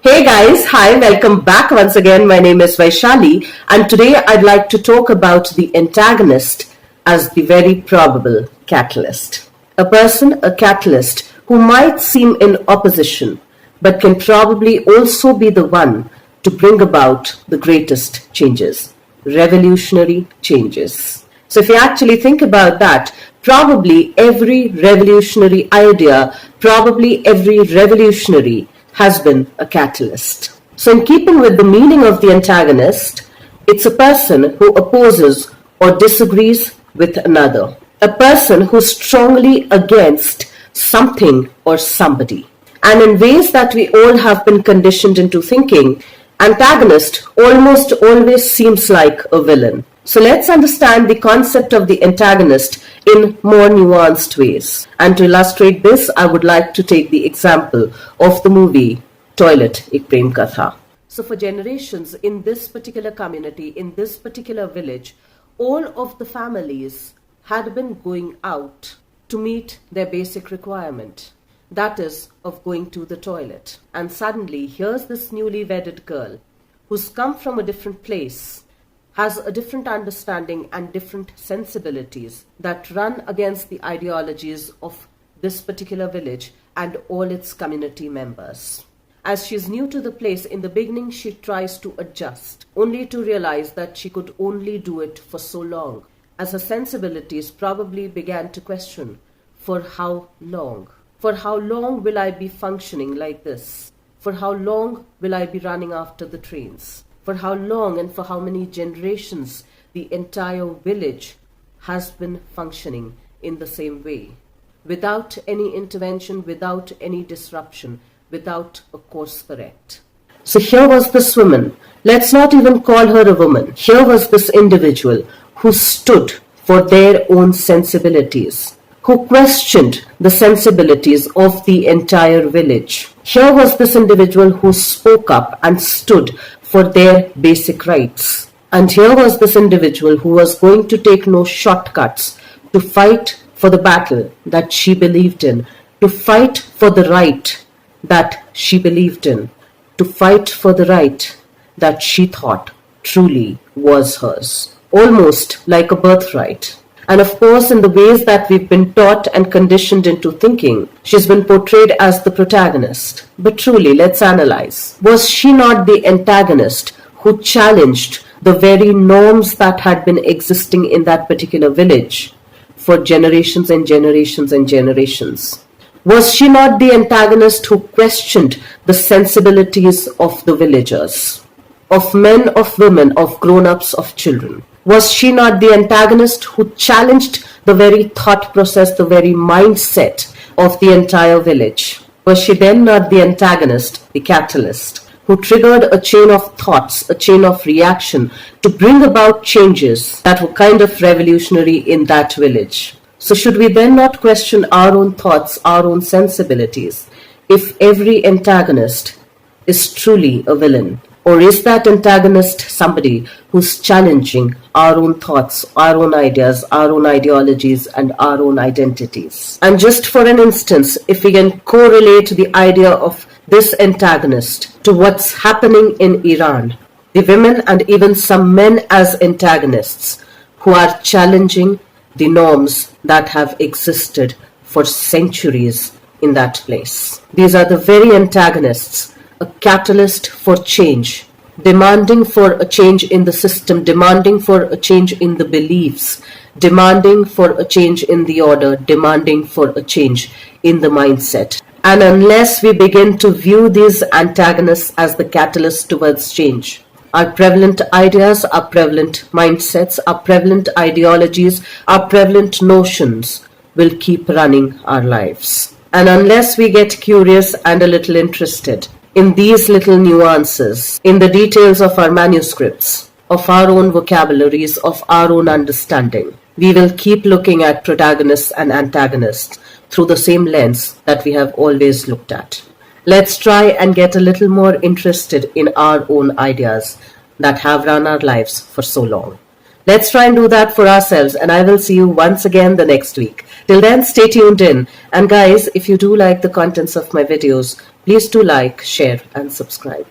Hey guys, hi, welcome back once again. My name is Vaishali, and today I'd like to talk about the antagonist as the very probable catalyst. A person, a catalyst, who might seem in opposition, but can probably also be the one to bring about the greatest changes, revolutionary changes. So if you actually think about that, probably every revolutionary idea, probably every revolutionary has been a catalyst. So in keeping with the meaning of the antagonist, it's a person who opposes or disagrees with another. A person who's strongly against something or somebody. And in ways that we all have been conditioned into thinking, antagonist almost always seems like a villain. So let's understand the concept of the antagonist in more nuanced ways. And to illustrate this, I would like to take the example of the movie Toilet Ek Prem Katha. So for generations in this particular community, in this particular village, all of the families had been going out to meet their basic requirement. That is, of going to the toilet. And suddenly, here's this newly wedded girl who's come from a different place, has a different understanding and different sensibilities that run against the ideologies of this particular village and all its community members. As she's new to the place, in the beginning she tries to adjust, only to realize that she could only do it for so long, as her sensibilities probably began to question, for how long? For how long will I be functioning like this? For how long will I be running after the trains? For how long and for how many generations the entire village has been functioning in the same way, without any intervention, without any disruption, without a course correct. So here was this woman, let's not even call her a woman, here was this individual who stood for their own sensibilities, who questioned the sensibilities of the entire village. Here was this individual who spoke up and stood for their basic rights. And here was this individual who was going to take no shortcuts to fight for the battle that she believed in, to fight for the right that she believed in, to fight for the right that she thought truly was hers, almost like a birthright. And of course, in the ways that we've been taught and conditioned into thinking, she's been portrayed as the protagonist. But truly, let's analyze. Was she not the antagonist who challenged the very norms that had been existing in that particular village for generations and generations and generations? Was she not the antagonist who questioned the sensibilities of the villagers, of men, of women, of grown-ups, of children? Was she not the antagonist who challenged the very thought process, the very mindset of the entire village? Was she then not the antagonist, the catalyst, who triggered a chain of thoughts, a chain of reaction to bring about changes that were kind of revolutionary in that village? So should we then not question our own thoughts, our own sensibilities, if every antagonist is truly a villain? Or is that antagonist somebody who's challenging our own thoughts, our own ideas, our own ideologies, and our own identities? And just for an instance, if we can correlate the idea of this antagonist to what's happening in Iran, the women and even some men as antagonists who are challenging the norms that have existed for centuries in that place. These are the very antagonists, a catalyst for change, demanding for a change in the system, demanding for a change in the beliefs, demanding for a change in the order, demanding for a change in the mindset. And unless we begin to view these antagonists as the catalyst towards change, our prevalent ideas, our prevalent mindsets, our prevalent ideologies, our prevalent notions will keep running our lives. And unless we get curious and a little interested in these little nuances, in the details of our manuscripts, of our own vocabularies, of our own understanding, we will keep looking at protagonists and antagonists through the same lens that we have always looked at. Let's try and get a little more interested in our own ideas that have run our lives for so long. Let's try and do that for ourselves, and I will see you once again the next week. Till then, stay tuned in. And guys, if you do like the contents of my videos, Please do like, share, and subscribe.